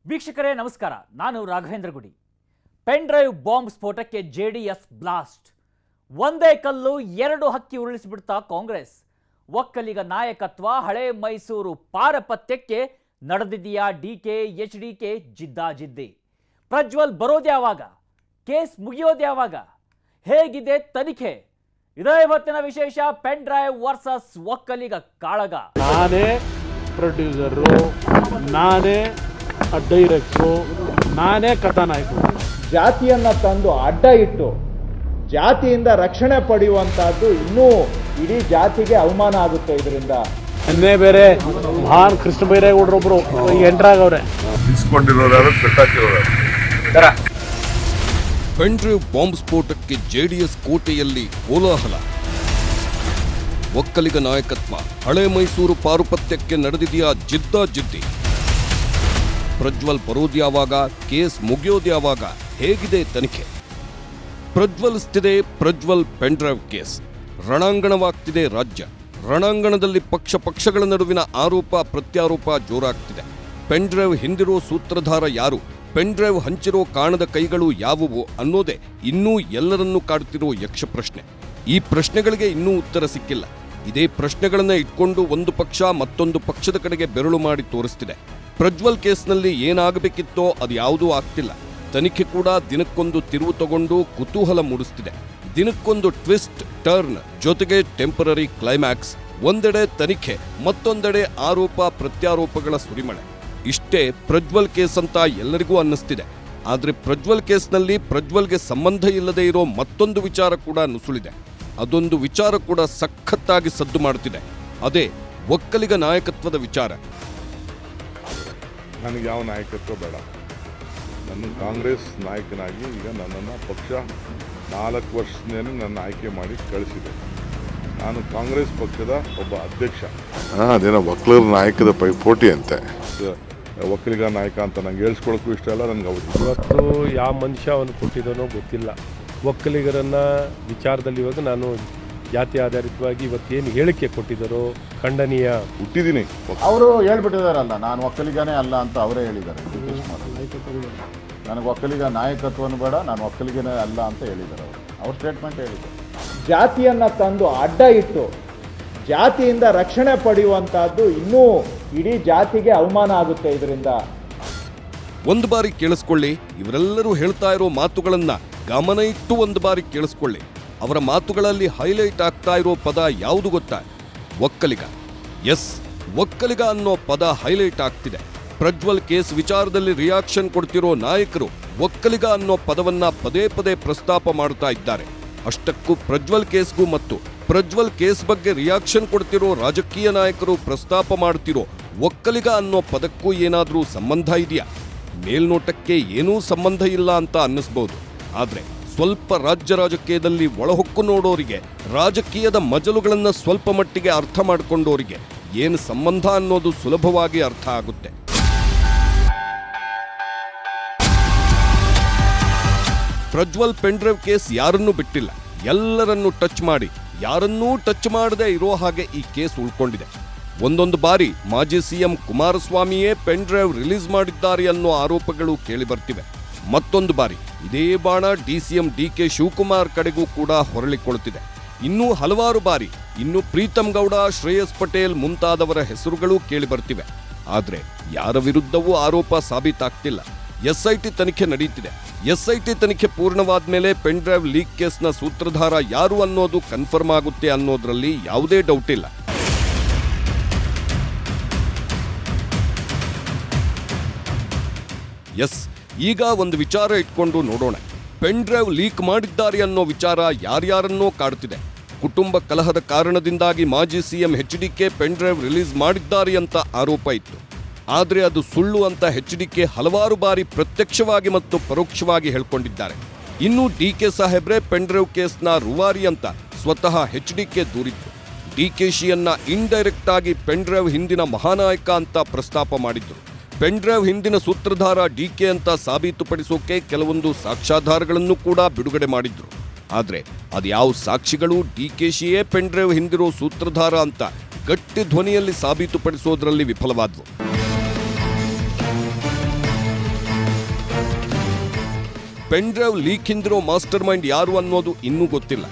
ವೀಕ್ಷಕರೇ ನಮಸ್ಕಾರ, ನಾನು Raghavendra Gudi. Pen drive bomb ಸ್ಫೋಟಕ್ಕೆ ಜೆಡಿಎಸ್ ಬ್ಲಾಸ್ಟ್. ಒಂದೇ ಕಲ್ಲು ಎರಡು ಹಕ್ಕಿ ಉರುಳಿಸಿಬಿಡ್ತಾ ಕಾಂಗ್ರೆಸ್. ಒಕ್ಕಲಿಗ ನಾಯಕತ್ವ ಹಳೆ ಮೈಸೂರು ಪಾರಪತ್ಯಕ್ಕೆ ನಡೆದಿದೆಯಾ ಡಿಕೆ ಎಚ್ಡಿಕೆ ಜಿದ್ದಾಜಿದ್ದಿ. ಪ್ರಜ್ವಲ್ ಬರೋದ್ಯಾವಾಗ? ಕೇಸ್ ಮುಗಿಯೋದ್ಯಾವಾಗ? ಹೇಗಿದೆ ತನಿಖೆ? ಇದೇ ಇವತ್ತಿನ ವಿಶೇಷ. ಪೆನ್ ಡ್ರೈವ್ ವರ್ಸಸ್ ಒಕ್ಕಲಿಗ ಕಾಳಗ. ನಾನೇ ಪ್ರೊಡ್ಯೂಸರು, ನಾನೇ ಡೈರೆಕ್ಟ್ರು, ನಾನೇ ಕಥಾನಾಯಕರು. ಜಾತಿಯನ್ನು ತಂದು ಅಡ್ಡ ಇಟ್ಟು ಜಾತಿಯಿಂದ ರಕ್ಷಣೆ ಪಡೆಯುವಂತಹದ್ದು ಇನ್ನೂ ಇಡೀ ಜಾತಿಗೆ ಅವಮಾನ ಆಗುತ್ತೆ. ಇದರಿಂದ ಎನ್ನೇ ಬೇರೆ ಮಹಾನ್ ಕೃಷ್ಣ ಬೈರೇಗೌಡರೊಬ್ರು ಎಂಟ್ರಾಗವ್ರೆ. ಪೆನ್ ಡ್ರೈವ್ ಬಾಂಬ್ ಸ್ಫೋಟಕ್ಕೆ ಜೆಡಿಎಸ್ ಕೋಟೆಯಲ್ಲಿ ಕೋಲಾಹಲ. ಒಕ್ಕಲಿಗ ನಾಯಕತ್ವ ಹಳೆ ಮೈಸೂರು ಪಾರುಪತ್ಯಕ್ಕೆ ನಡೆದಿದೆಯಾ ಜಿದ್ದಾಜಿದ್ದಿ. ಪ್ರಜ್ವಲ್ ಬರೋದ್ಯಾವಾಗ? ಕೇಸ್ ಮುಗಿಯೋದ್ಯಾವಾಗ? ಹೇಗಿದೆ ತನಿಖೆ? ಪ್ರಜ್ವಲಿಸ್ತಿದೆ ಪ್ರಜ್ವಲ್ ಪೆನ್ ಡ್ರೈವ್ ಕೇಸ್. ರಣಾಂಗಣವಾಗ್ತಿದೆ ರಾಜ್ಯ. ರಣಾಂಗಣದಲ್ಲಿ ಪಕ್ಷಗಳ ನಡುವಿನ ಆರೋಪ ಪ್ರತ್ಯಾರೋಪ ಜೋರಾಗ್ತಿದೆ. ಪೆನ್ ಡ್ರೈವ್ ಹಿಂದಿರೋ ಸೂತ್ರಧಾರ ಯಾರು? ಪೆನ್ ಡ್ರೈವ್ ಹಂಚಿರೋ ಕಾಣದ ಕೈಗಳು ಯಾವುವು ಅನ್ನೋದೇ ಇನ್ನೂ ಎಲ್ಲರನ್ನೂ ಕಾಡುತ್ತಿರೋ ಯಕ್ಷ ಪ್ರಶ್ನೆ. ಈ ಪ್ರಶ್ನೆಗಳಿಗೆ ಇನ್ನೂ ಉತ್ತರ ಸಿಕ್ಕಿಲ್ಲ. ಇದೇ ಪ್ರಶ್ನೆಗಳನ್ನ ಇಟ್ಕೊಂಡು ಒಂದು ಪಕ್ಷ ಮತ್ತೊಂದು ಪಕ್ಷದ ಕಡೆಗೆ ಬೆರಳು ಮಾಡಿ ತೋರಿಸ್ತಿದೆ. ಪ್ರಜ್ವಲ್ ಕೇಸ್ನಲ್ಲಿ ಏನಾಗಬೇಕಿತ್ತೋ ಅದು ಯಾವುದೂ ಆಗ್ತಿಲ್ಲ. ತನಿಖೆ ಕೂಡ ದಿನಕ್ಕೊಂದು ತಿರುವು ತಗೊಂಡು ಕುತೂಹಲ ಮೂಡಿಸ್ತಿದೆ. ದಿನಕ್ಕೊಂದು ಟ್ವಿಸ್ಟ್, ಟರ್ನ್, ಜೊತೆಗೆ ಟೆಂಪರರಿ ಕ್ಲೈಮ್ಯಾಕ್ಸ್. ಒಂದೆಡೆ ತನಿಖೆ, ಮತ್ತೊಂದೆಡೆ ಆರೋಪ ಪ್ರತ್ಯಾರೋಪಗಳ ಸುರಿಮಳೆ. ಇಷ್ಟೇ ಪ್ರಜ್ವಲ್ ಕೇಸ್ ಅಂತ ಎಲ್ಲರಿಗೂ ಅನ್ನಿಸ್ತಿದೆ. ಆದರೆ ಪ್ರಜ್ವಲ್ ಕೇಸ್ನಲ್ಲಿ ಪ್ರಜ್ವಲ್ಗೆ ಸಂಬಂಧ ಇಲ್ಲದೆ ಇರೋ ಮತ್ತೊಂದು ವಿಚಾರ ಕೂಡ ನುಸುಳಿದೆ. ಅದೊಂದು ವಿಚಾರ ಕೂಡ ಸಖತ್ತಾಗಿ ಸದ್ದು ಮಾಡುತ್ತಿದೆ. ಅದೇ ಒಕ್ಕಲಿಗ ನಾಯಕತ್ವದ ವಿಚಾರ. ನನಗೆ ಯಾವ ನಾಯಕತ್ವ ಬೇಡ. ನನ್ನ ಕಾಂಗ್ರೆಸ್ ನಾಯಕನಾಗಿ ಈಗ ನನ್ನನ್ನು ಪಕ್ಷ 4 ವರ್ಷದಿಂದ ನನ್ನ ಆಯ್ಕೆ ಮಾಡಿ ಕಳಿಸಿದೆ. ನಾನು ಕಾಂಗ್ರೆಸ್ ಪಕ್ಷದ ಒಬ್ಬ ಅಧ್ಯಕ್ಷ. ಅದೇನೋ ಒಕ್ಕಲಿಗರ ನಾಯಕದ ಪೈಪೋಟಿ ಅಂತೆ. ಒಕ್ಕಲಿಗ ನಾಯಕ ಅಂತ ನಂಗೆ ಹೇಳ್ಸ್ಕೊಳಕ್ಕೂ ಇಷ್ಟ ಇಲ್ಲ. ನನಗೆ ಇವತ್ತು ಯಾವ ಮನುಷ್ಯ ಅವನು ಕೊಟ್ಟಿದ್ದಾನೋ ಗೊತ್ತಿಲ್ಲ. ಒಕ್ಕಲಿಗರನ್ನ ವಿಚಾರದಲ್ಲಿ ಇವಾಗ ನಾನು ಜಾತಿ ಆಧಾರಿತವಾಗಿ ಇವತ್ತೇನು ಹೇಳಿಕೆ ಕೊಟ್ಟಿದ್ದಾರೋ ಖಂಡನೀಯ. ಹುಟ್ಟಿದ್ದೀನಿ. ಅವರು ಹೇಳ್ಬಿಟ್ಟಿದಾರಲ್ಲ, ನಾನು ಒಕ್ಕಲಿಗನೇ ಅಲ್ಲ ಅಂತ ಅವರೇ ಹೇಳಿದ್ದಾರೆ. ನನಗೆ ಒಕ್ಕಲಿಗ ನಾಯಕತ್ವನೂ ಬೇಡ, ನಾನು ಒಕ್ಕಲಿಗನೇ ಅಲ್ಲ ಅಂತ ಹೇಳಿದ್ದಾರೆ. ಅವ್ರ ಸ್ಟೇಟ್ಮೆಂಟ್ ಹೇಳಿದ್ದಾರೆ. ಜಾತಿಯನ್ನು ತಂದು ಅಡ್ಡ ಇಟ್ಟು ಜಾತಿಯಿಂದ ರಕ್ಷಣೆ ಪಡೆಯುವಂತಹದ್ದು ಇನ್ನೂ ಇಡೀ ಜಾತಿಗೆ ಅವಮಾನ ಆಗುತ್ತೆ. ಇದರಿಂದ ಒಂದು ಬಾರಿ ಕೇಳಿಸ್ಕೊಳ್ಳಿ. ಇವರೆಲ್ಲರೂ ಹೇಳ್ತಾ ಇರೋ ಮಾತುಗಳನ್ನ ಗಮನ ಇಟ್ಟು ಒಂದು ಬಾರಿ ಕೇಳಿಸ್ಕೊಳ್ಳಿ. ಅವರ ಮಾತುಗಳಲ್ಲಿ ಹೈಲೈಟ್ ಆಗ್ತಾ ಇರೋ ಪದ ಯಾವುದು ಗೊತ್ತಾ? ಒಕ್ಕಲಿಗ. ಎಸ್, ಒಕ್ಕಲಿಗ ಅನ್ನೋ ಪದ ಹೈಲೈಟ್ ಆಗ್ತಿದೆ. ಪ್ರಜ್ವಲ್ ಕೇಸ್ ವಿಚಾರದಲ್ಲಿ ರಿಯಾಕ್ಷನ್ ಕೊಡ್ತಿರೋ ನಾಯಕರು ಒಕ್ಕಲಿಗ ಅನ್ನೋ ಪದವನ್ನ ಪದೇ ಪದೇ ಪ್ರಸ್ತಾಪ ಮಾಡ್ತಾ ಇದ್ದಾರೆ. ಅಷ್ಟಕ್ಕೂ ಪ್ರಜ್ವಲ್ ಕೇಸ್ಗೂ ಮತ್ತು ಪ್ರಜ್ವಲ್ ಕೇಸ್ ಬಗ್ಗೆ ರಿಯಾಕ್ಷನ್ ಕೊಡ್ತಿರೋ ರಾಜಕೀಯ ನಾಯಕರು ಪ್ರಸ್ತಾಪ ಮಾಡ್ತಿರೋ ಒಕ್ಕಲಿಗ ಅನ್ನೋ ಪದಕ್ಕೂ ಏನಾದರೂ ಸಂಬಂಧ ಇದೆಯಾ? ಮೇಲ್ನೋಟಕ್ಕೆ ಏನೂ ಸಂಬಂಧ ಇಲ್ಲ ಅಂತ ಅನ್ನಿಸ್ಬೋದು. ಆದ್ರೆ ಸ್ವಲ್ಪ ರಾಜ್ಯ ರಾಜಕೀಯದಲ್ಲಿ ಒಳಹೊಕ್ಕು ನೋಡೋರಿಗೆ, ರಾಜಕೀಯದ ಮಜಲುಗಳನ್ನು ಸ್ವಲ್ಪ ಮಟ್ಟಿಗೆ ಅರ್ಥ ಮಾಡಿಕೊಂಡೋರಿಗೆ ಏನು ಸಂಬಂಧ ಅನ್ನೋದು ಸುಲಭವಾಗಿ ಅರ್ಥ ಆಗುತ್ತೆ. ಪ್ರಜ್ವಲ್ ಪೆನ್ ಡ್ರೈವ್ ಕೇಸ್ ಯಾರನ್ನೂ ಬಿಟ್ಟಿಲ್ಲ. ಎಲ್ಲರನ್ನೂ ಟಚ್ ಮಾಡಿ ಯಾರನ್ನೂ ಟಚ್ ಮಾಡದೆ ಇರೋ ಹಾಗೆ ಈ ಕೇಸ್ ಉಳ್ಕೊಂಡಿದೆ. ಒಂದೊಂದು ಬಾರಿ ಮಾಜಿ ಸಿಎಂ ಕುಮಾರಸ್ವಾಮಿಯೇ ಪೆನ್ ಡ್ರೈವ್ ರಿಲೀಸ್ ಮಾಡಿದ್ದಾರೆ ಅನ್ನೋ ಆರೋಪಗಳು ಕೇಳಿಬರ್ತಿವೆ. ಮತ್ತೊಂದು ಬಾರಿ ಇದೇ ಬಾಣ ಡಿಸಿಎಂ ಡಿಕೆ ಶಿವಕುಮಾರ್ ಕಡೆಗೂ ಕೂಡ ಹೊರಳಿಕೊಳ್ಳುತ್ತಿದೆ. ಇನ್ನೂ ಹಲವಾರು ಬಾರಿ ಇನ್ನು ಪ್ರೀತಮ್ ಗೌಡ, ಶ್ರೇಯಸ್ ಪಟೇಲ್ ಮುಂತಾದವರ ಹೆಸರುಗಳು ಕೇಳಿಬರ್ತಿವೆ. ಆದ್ರೆ ಯಾರ ವಿರುದ್ಧವೂ ಆರೋಪ ಸಾಬೀತಾಗ್ತಿಲ್ಲ. ಎಸ್ಐಟಿ ತನಿಖೆ ನಡೆಯುತ್ತಿದೆ. ಎಸ್ಐಟಿ ತನಿಖೆ ಪೂರ್ಣವಾದ ಮೇಲೆ ಪೆನ್ ಡ್ರೈವ್ ಲೀಕ್ ಕೇಸ್ನ ಸೂತ್ರಧಾರ ಯಾರು ಅನ್ನೋದು ಕನ್ಫರ್ಮ್ ಆಗುತ್ತೆ ಅನ್ನೋದ್ರಲ್ಲಿ ಯಾವುದೇ ಡೌಟ್ ಇಲ್ಲ. ಎಸ್, ಈಗ ಒಂದು ವಿಚಾರ ಇಟ್ಕೊಂಡು ನೋಡೋಣ. ಪೆನ್ ಡ್ರೈವ್ ಲೀಕ್ ಮಾಡಿದ್ದಾರೆ ಅನ್ನೋ ವಿಚಾರ ಯಾರ್ಯಾರನ್ನೋ ಕಾಡುತ್ತಿದೆ. ಕುಟುಂಬ ಕಲಹದ ಕಾರಣದಿಂದಾಗಿ ಮಾಜಿ CM HDK pen drive release ಮಾಡಿದ್ದಾರೆ ಅಂತ ಆರೋಪ ಇತ್ತು. ಆದರೆ ಅದು ಸುಳ್ಳು ಅಂತ ಎಚ್ಡಿಕೆ ಹಲವಾರು ಬಾರಿ ಪ್ರತ್ಯಕ್ಷವಾಗಿ ಮತ್ತು ಪರೋಕ್ಷವಾಗಿ ಹೇಳ್ಕೊಂಡಿದ್ದಾರೆ. ಇನ್ನು ಡಿಕೆ ಸಾಹೇಬ್ರೆ ಪೆನ್ ಡ್ರೈವ್ ಕೇಸ್ನ ರೂವಾರಿ ಅಂತ ಸ್ವತಃ ಎಚ್ಡಿಕೆ ದೂರಿತ್ತು. ಡಿಕೆಶಿಯನ್ನ ಇಂಡೈರೆಕ್ಟ್ ಆಗಿ ಪೆನ್ ಡ್ರೈವ್ ಹಿಂದಿನ ಮಹಾನಾಯಕ ಅಂತ ಪ್ರಸ್ತಾಪ ಮಾಡಿದ್ರು. ಪೆನ್ ಡ್ರೈವ್ ಹಿಂದಿನ ಸೂತ್ರಧಾರ ಡಿಕೆ ಅಂತ ಸಾಬೀತುಪಡಿಸೋಕೆ ಕೆಲವೊಂದು ಸಾಕ್ಷ್ಯಾಧಾರಗಳನ್ನು ಕೂಡ ಬಿಡುಗಡೆ ಮಾಡಿದ್ರು. ಆದ್ರೆ ಅದ್ಯಾವ ಸಾಕ್ಷಿಗಳು ಡಿಕೆಶಿಯೇ ಪೆನ್ ಡ್ರೈವ್ ಹಿಂದಿರೋ ಸೂತ್ರಧಾರ ಅಂತ ಗಟ್ಟಿ ಧ್ವನಿಯಲ್ಲಿ ಸಾಬೀತುಪಡಿಸೋದ್ರಲ್ಲಿ ವಿಫಲವಾದವು. ಪೆನ್ ಡ್ರೈವ್ ಲೀಕ್ ಹಿಂದಿರೋ ಮಾಸ್ಟರ್ ಮೈಂಡ್ ಯಾರು ಅನ್ನೋದು ಇನ್ನೂ ಗೊತ್ತಿಲ್ಲ.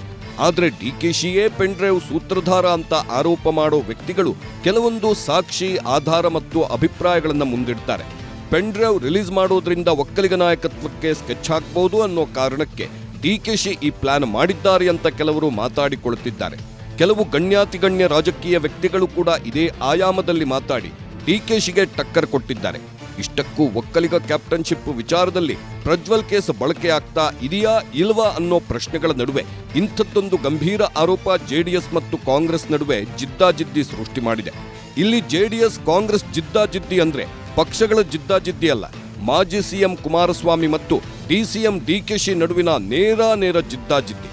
ಆದರೆ ಡಿಕೆಶಿಯೇ ಪೆನ್ ಡ್ರೈವ್ ಸೂತ್ರಧಾರ ಅಂತ ಆರೋಪ ಮಾಡೋ ವ್ಯಕ್ತಿಗಳು ಕೆಲವೊಂದು ಸಾಕ್ಷಿ, ಆಧಾರ ಮತ್ತು ಅಭಿಪ್ರಾಯಗಳನ್ನು ಮುಂದಿಡ್ತಾರೆ. ಪೆನ್ ಡ್ರೈವ್ ರಿಲೀಸ್ ಮಾಡೋದ್ರಿಂದ ಒಕ್ಕಲಿಗ ನಾಯಕತ್ವಕ್ಕೆ ಸ್ಕೆಚ್ ಹಾಕಬಹುದು ಅನ್ನೋ ಕಾರಣಕ್ಕೆ ಡಿಕೆಶಿ ಈ ಪ್ಲಾನ್ ಮಾಡಿದ್ದಾರೆ ಅಂತ ಕೆಲವರು ಮಾತಾಡಿಕೊಳ್ಳುತ್ತಿದ್ದಾರೆ. ಕೆಲವು ಗಣ್ಯಾತಿಗಣ್ಯ ರಾಜಕೀಯ ವ್ಯಕ್ತಿಗಳು ಕೂಡ ಇದೇ ಆಯಾಮದಲ್ಲಿ ಮಾತಾಡಿ ಡಿಕೆಶಿಗೆ ಟಕ್ಕರ್ ಕೊಟ್ಟಿದ್ದಾರೆ. ಇಷ್ಟಕ್ಕೂ ಒಕ್ಕಲಿಗ ಕ್ಯಾಪ್ಟನ್ಶಿಪ್ ವಿಚಾರದಲ್ಲಿ ಪ್ರಜ್ವಲ್ ಕೇಸ್ ಬಳಕೆ ಆಗ್ತಾ ಇದೆಯಾ ಇಲ್ವಾ ಅನ್ನೋ ಪ್ರಶ್ನೆಗಳ ನಡುವೆ ಇಂಥದ್ದೊಂದು ಗಂಭೀರ ಆರೋಪ ಜೆಡಿಎಸ್ ಮತ್ತು ಕಾಂಗ್ರೆಸ್ ನಡುವೆ ಜಿದ್ದಾಜಿದ್ದಿ ಸೃಷ್ಟಿ ಮಾಡಿದೆ. ಇಲ್ಲಿ ಜೆಡಿಎಸ್ ಕಾಂಗ್ರೆಸ್ ಜಿದ್ದಾಜಿದ್ದಿ ಅಂದ್ರೆ ಪಕ್ಷಗಳ ಜಿದ್ದಾಜಿದ್ದಿ ಅಲ್ಲ, ಮಾಜಿ ಸಿಎಂ ಕುಮಾರಸ್ವಾಮಿ ಮತ್ತು ಡಿಸಿಎಂ ಡಿಕೆಶಿ ನಡುವಿನ ನೇರ ಜಿದ್ದಾಜಿದ್ದಿ.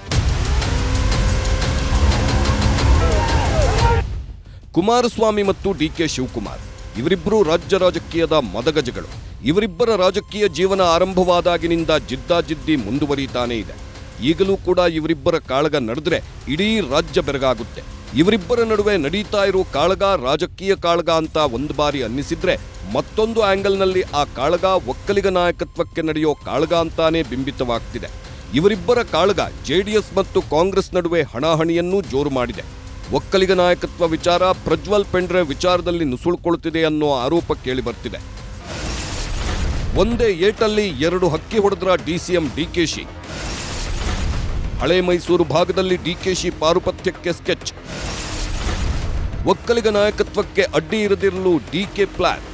ಕುಮಾರಸ್ವಾಮಿ ಮತ್ತು ಡಿಕೆ ಶಿವಕುಮಾರ್ ಇವರಿಬ್ಬರು ರಾಜ್ಯ ರಾಜಕೀಯದ ಮದಗಜಗಳು. ಇವರಿಬ್ಬರ ರಾಜಕೀಯ ಜೀವನ ಆರಂಭವಾದಾಗಿನಿಂದ ಜಿದ್ದಾಜಿದ್ದಿ ಮುಂದುವರಿತಾನೇ ಇದೆ. ಈಗಲೂ ಕೂಡ ಇವರಿಬ್ಬರ ಕಾಳಗ ನಡೆದ್ರೆ ಇಡೀ ರಾಜ್ಯ ಬೆರಗಾಗುತ್ತೆ. ಇವರಿಬ್ಬರ ನಡುವೆ ನಡೀತಾ ಇರೋ ಕಾಳಗ ರಾಜಕೀಯ ಕಾಳಗ ಅಂತ ಒಂದು ಬಾರಿ ಅನ್ನಿಸಿದ್ರೆ ಮತ್ತೊಂದು ಆಂಗಲ್ನಲ್ಲಿ ಆ ಕಾಳಗ ಒಕ್ಕಲಿಗ ನಾಯಕತ್ವಕ್ಕೆ ನಡೆಯೋ ಕಾಳಗ ಅಂತಾನೇ ಬಿಂಬಿತವಾಗ್ತಿದೆ. ಇವರಿಬ್ಬರ ಕಾಳಗ ಜೆಡಿಎಸ್ ಮತ್ತು ಕಾಂಗ್ರೆಸ್ ನಡುವೆ ಹಣಾಹಣಿಯನ್ನೂ ಜೋರು ಮಾಡಿದೆ. ಒಕ್ಕಲಿಗ ನಾಯಕತ್ವ ವಿಚಾರ ಪ್ರಜ್ವಲ್ ಪೆನ್ ಡ್ರೈವ್ ವಿಚಾರದಲ್ಲಿ ನುಸುಳುಕೊಳ್ಳುತ್ತಿದೆ ಅನ್ನೋ ಆರೋಪ ಕೇಳಿ ಬರ್ತಿದೆ. ಒಂದೇ ಏಟಲ್ಲಿ 2 ಹಕ್ಕಿ ಹೊಡೆದ್ರ ಡಿಸಿಎಂ ಡಿಕೆಶಿ. ಹಳೆ ಮೈಸೂರು ಭಾಗದಲ್ಲಿ ಡಿಕೆಶಿ ಪಾರುಪತ್ಯಕ್ಕೆ ಸ್ಕೆಚ್. ಒಕ್ಕಲಿಗ ನಾಯಕತ್ವಕ್ಕೆ ಅಡ್ಡಿ ಇರದಿರಲು D K plan.